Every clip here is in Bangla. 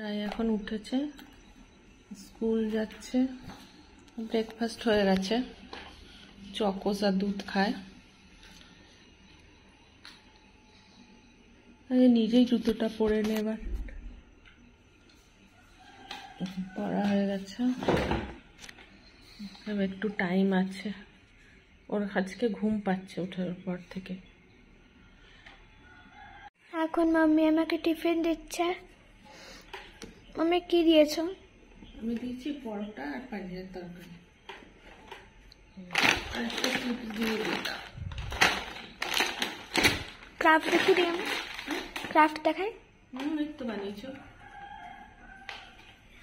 রায় এখন উঠেছে, স্কুল যাচ্ছে, ব্রেকফাস্ট হয়ে গেছে, চকোস আর দুধ খায়। নিজেই জুতোটা পরে নে, এবার পড়া হয়ে গেছে, একটু টাইম আছে। ওর আজকে ঘুম পাচ্ছে ওঠার পর থেকে। এখন মাম্মি আমাকে টিফিন দিচ্ছে। মাম্মি কি দিয়েছো? আমি দিয়েছি পরোটা আর পানিরের তরকারি। ক্রাফট দেখি দিই, আমি ক্রাফট দেখাই। এই তো বানিয়েছো,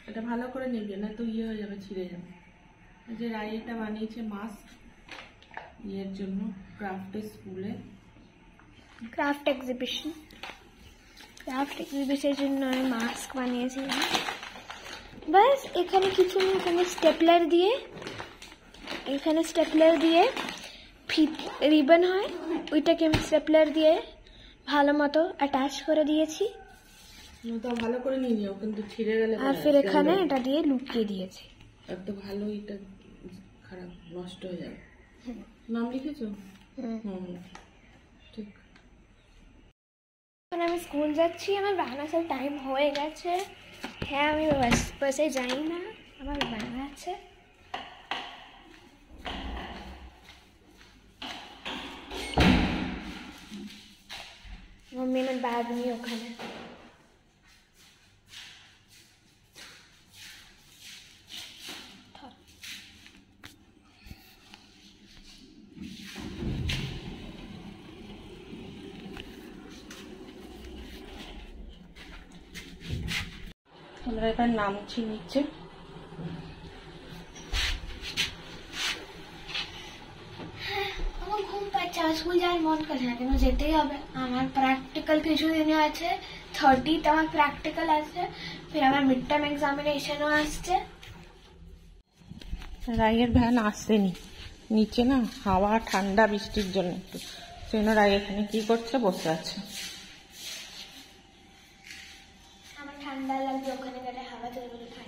এটা ভালো করে নিবি না তো ইয়ে হয়ে যাবে, ছিঁড়ে যাবে। এই যে রাই এটা বানিয়েছে মাস্ক ইয়ের জন্য, ক্রাফটের স্কুলে ক্রাফট এক্সিবিশনের জন্য আমি মাস্ক বানিয়েছিলাম। বাস এখানে কিছু নেই, এখানে স্টেপলার দিয়ে রিবন হয়, ওইটাকে আমি স্টেপলার দিয়ে ভালো মতো অ্যাটাচ করে দিয়েছি। তো ভালো করে নিয়ে নিও, কিন্তু ছিঁড়ে গেলে আর ফির এখানে এটা দিয়ে লুকিয়ে দিয়েছি। এত ভালো, এটা খারাপ নষ্ট হয়ে যাবে। নাম লিখেছো? ঠিক। এখন আমি স্কুল যাচ্ছি, আমার ভ্যান আসার টাইম হয়ে গেছে। হ্যাঁ, আমি বাসে যাই না, আমার ভ্যান আছে। मम्मी ने बैग नहीं ओखाने। আমরা এবার নামছি নিচে। স্কুল যাওয়ার মন করছে না, কিন্তু যেতেই হবে। আমার প্র্যাকটিক্যাল কিছু দিনে আছে, 30th আমার প্র্যাকটিক্যাল আছে, ফির আমার মিড টার্ম এক্সামিনেশনও আসছে। রায়ের ভ্যান আসেনি, নিচে না হাওয়া ঠান্ডা বৃষ্টির জন্য সেজন্য রায় এখানে কি করছে, বসে আছে। আমার ঠান্ডা লাগবে, ওখানে গেলে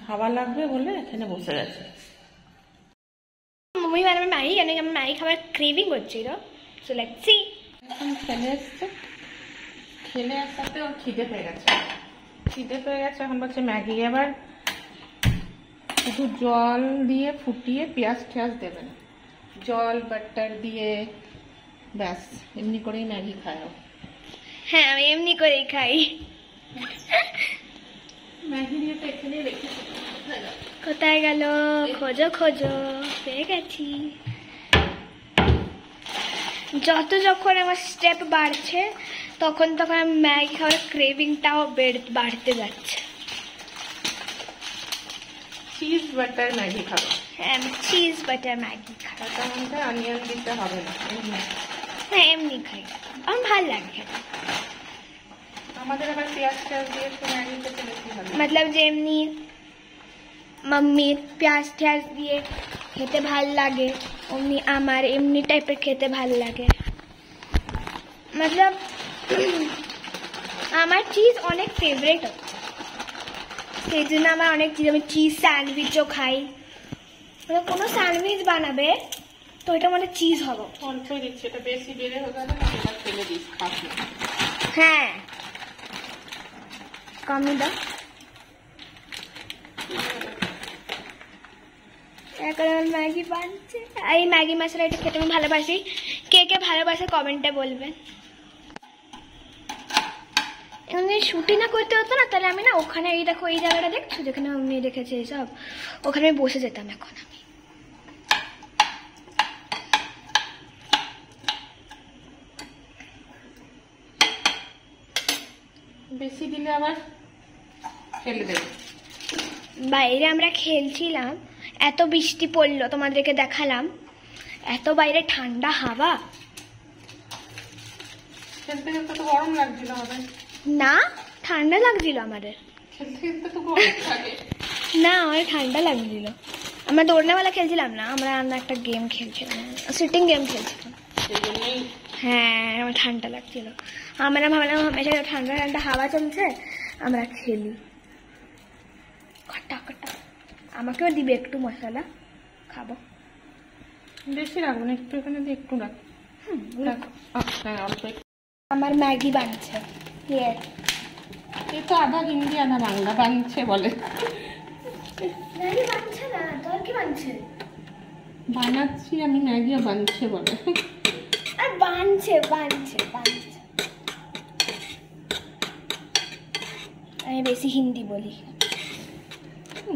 হাওয়া লাগবে বলে এখানে বসে গেছে। মম্মি আর আমি ম্যাগি কেন, আমার ম্যাগি খাবার ক্রেভিং হচ্ছিল। So let's see. এখন খেলে আসাতে ওর খিদে পেয়ে গেছে, এখন বলছে ম্যাগি। আবার শুধু জল দিয়ে ফুটিয়ে পেঁয়াজ ঠেয়াজ দেবেন, জল বাটার দিয়ে, ব্যাস এমনি করেই ম্যাগি খায়। হ্যাঁ, আমি এমনি করেই খাই। ম্যাগি দিয়ে তো এখানে রেখেছি, কোথায় গেল? খোঁজো, পেয়ে গেছি। যখন আমার স্টেপ বাড়ছে তখন আমি ম্যাগি খাওয়ার ক্রেভিংটাও বাড়তে যাচ্ছে। চিজ বাটার ম্যাগি খাবো। হ্যাঁ, আমি চিজ বাটার ম্যাগি খাই। তার মধ্যে অনিয়ন দিতে হবে না, হ্যাঁ এমনি খাই, আমার ভালো লাগে খেতে। আমাদের আবার পেঁয়াজ ঠেয়াজ দিয়ে ম্যাগি খেতে বেশি ভালো, মতলব যে এমনি মাম্মির পেঁয়াজ ঠেয়াজ দিয়ে খেতে ভাল লাগে, অমনি আমার এমনি টাইপের খেতে ভাল লাগে। মতলব আমার চিজ অনেক ফেভারিট হচ্ছে, সেই জন্য আমার অনেক চিজ, আমি চিজ স্যান্ডউইচও খাই। মানে কোনো স্যান্ডউইচ বানাবে তো এটা মানে চিজ হবে। অল্পই দিচ্ছি, এটা বেশি বেড়ে হয়ে গেলে না এবার ফেলে দিস, খাস না। হ্যাঁ কমই দাও। এখন আমার ম্যাগি বানছে, এই ম্যাগি মশলা এটা খেতে আমি ভালোবাসি। কে কে ভালোবাসে কমেন্টে বলবেন। যদি শুটিং না করতে হতো না, তাহলে আমি না ওখানে, এই দেখো এই জায়গাটা দেখছো যেখানে আমি রেখেছি এইসব, ওখানে আমি বসে যেতাম এখন। আমি বেশি দিলে আবার ফেলে দেবে। বাইরে আমরা খেলছিলাম, এত বৃষ্টি পড়লো, তোমাদেরকে দেখালাম, এত বাইরে ঠান্ডা হাওয়া। খেলতে খেলতে তো গরম লাগছিল আমাদের। না, ঠান্ডা লাগছিল আমাদের। খেলতে খেলতে তো গরম লাগে না, আমার ঠান্ডা লাগছিল। আমরা দৌড়নেওয়ালা খেলছিলাম না, আমরা একটা গেম খেলছিলাম, সিটিং গেম খেলছিলাম। হ্যাঁ, আমার ঠান্ডা লাগছিল। আমরা ভাবলাম হামেশা ঠান্ডা ঠান্ডা হাওয়া চলছে, আমরা খেলি। টাকাটা আমাকেও দিবে একটু মশলা, খাবো। বেশি রাখবো না, একটু এখানে দিয়ে একটু রাখ। হ্যাঁ অল্প একটু। আমার ম্যাগি বানছে। এ তো আধা হিন্দি আধা বাংলা, বানছে বলে। ম্যাগি বানছে না, তোর কি বানছে? বানাচ্ছি আমি ম্যাগিও বানছে বলে। আর বানছে বানছে বানছে। আমি বেশি হিন্দি বলি।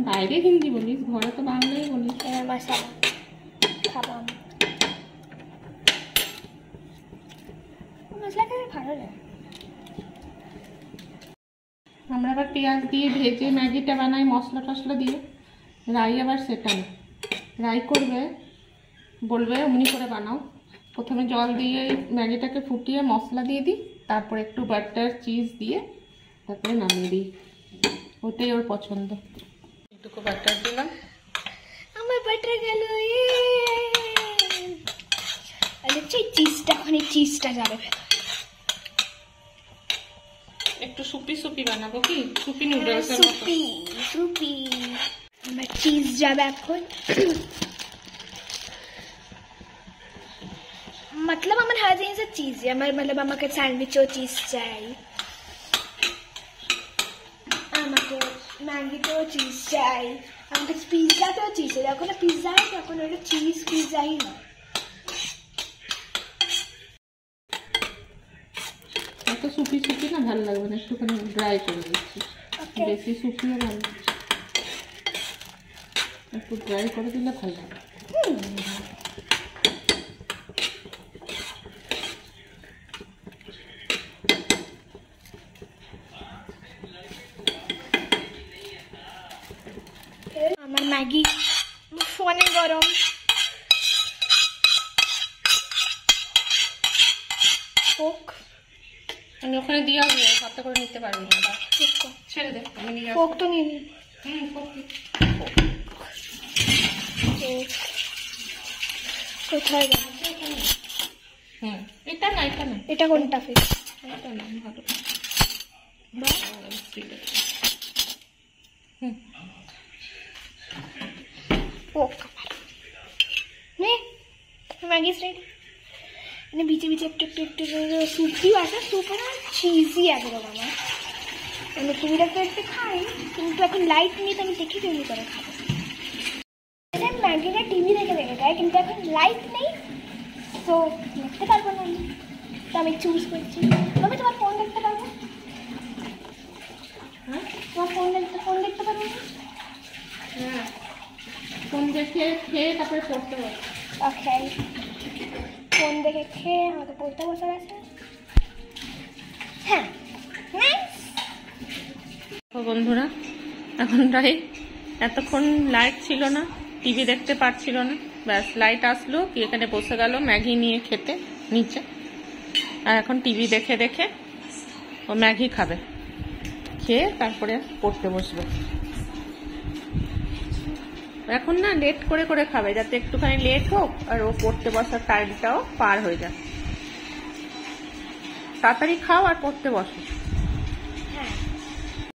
বাইরে হিন্দি বলিস, ঘরে তো বাংলাই বলিস। এবার মশলা খাবো আমি। মশলা খেলে ভালো লাগে। আমরা আবার পেঁয়াজ দিয়ে ভেজে ম্যাগিটা বানাই মশলা টশলা দিয়ে। রাই আবার সেটা না, রাই করবে বলবে অমনি করে বানাও। প্রথমে জল দিয়ে ম্যাগিটাকে ফুটিয়ে মশলা দিয়ে দিই, তারপর একটু বাটার চিজ দিয়ে তারপরে নামিয়ে দিই। ওটাই ওর পছন্দ। একটু বাটার দিলাম। আমার বাটার গেল। চিজটা, ওখানে চিজটা যাবে ভেতরে। একটু সুপি সুপি বানাবো, কি সুপি নুডলস এর মতো। Soupy soupy. আমার চিজ যাবে এখন। मतलब আমার हर चीज से चीज है, मतलब আমাকে স্যান্ডউইচও চিজ চাই, আমাকে ম্যাগিতেও চিজ চাই, আমাকে পিৎজাতেও চিজ চাই। যখন পিৎজা হয় তখন ওটা চিজ পিৎজাই না। এত সুপি সুপি না ভালো লাগবে না, একটুখানি ড্রাই করে দিচ্ছি। বেশি সুপিও ভালো, একটু ড্রাই করে দিলে ভালো লাগে। আমার ম্যাগি অনেক গরম। ফোক আমি ওখানে দিয়ে আসবো, হাতে করে নিতে পারবি না। ছেড়ে দে, আমি নিয়ে আসবো। ফোক তো নিয়ে নি। কোথায় গেল? এটা না, এটা না, এটা কোনটা ফের? এটা না, ভালো। Maggi ready. মানে বিচে বিচে একটু একটু একটু সুপি আছে, সুপ না চিজি একদম। আমার মানে টিভিটা তো একটু খাই, কিন্তু এখন লাইট নেই তো আমি দেখি কেমনি করে খাবো। ম্যাগিটা টিভি দেখে দেখে খাই, কিন্তু এখন লাইট নেই তো দেখতে পারবো না আমি, তো আমি চুজ করছি। তবে তোমার ফোন দেখতে পারবো? হ্যাঁ, তোমার ফোন দেখতে পারবো না? হ্যাঁ, ফোন দেখে খেয়ে তারপরে পড়তে হবে। ওকে, ফোন দেখে খেয়ে আমাকে পড়তে বসে গেছে। হ্যাঁ বন্ধুরা, এখন প্রায় এতক্ষণ লাইট ছিল না, টিভি দেখতে পারছিল না, ব্যাস লাইট আসলো কি এখানে বসে গেল ম্যাগি নিয়ে খেতে নিচে। আর এখন টিভি দেখে দেখে ও ম্যাগি খাবে, খেয়ে তারপরে পড়তে বসবে। এখন না লেট করে করে খাবে, যাতে একটুখানি লেট হোক আর ও পড়তে বসার টাইমটাও পার হয়ে যায়। তাড়াতাড়ি খাও আর পড়তে বসো।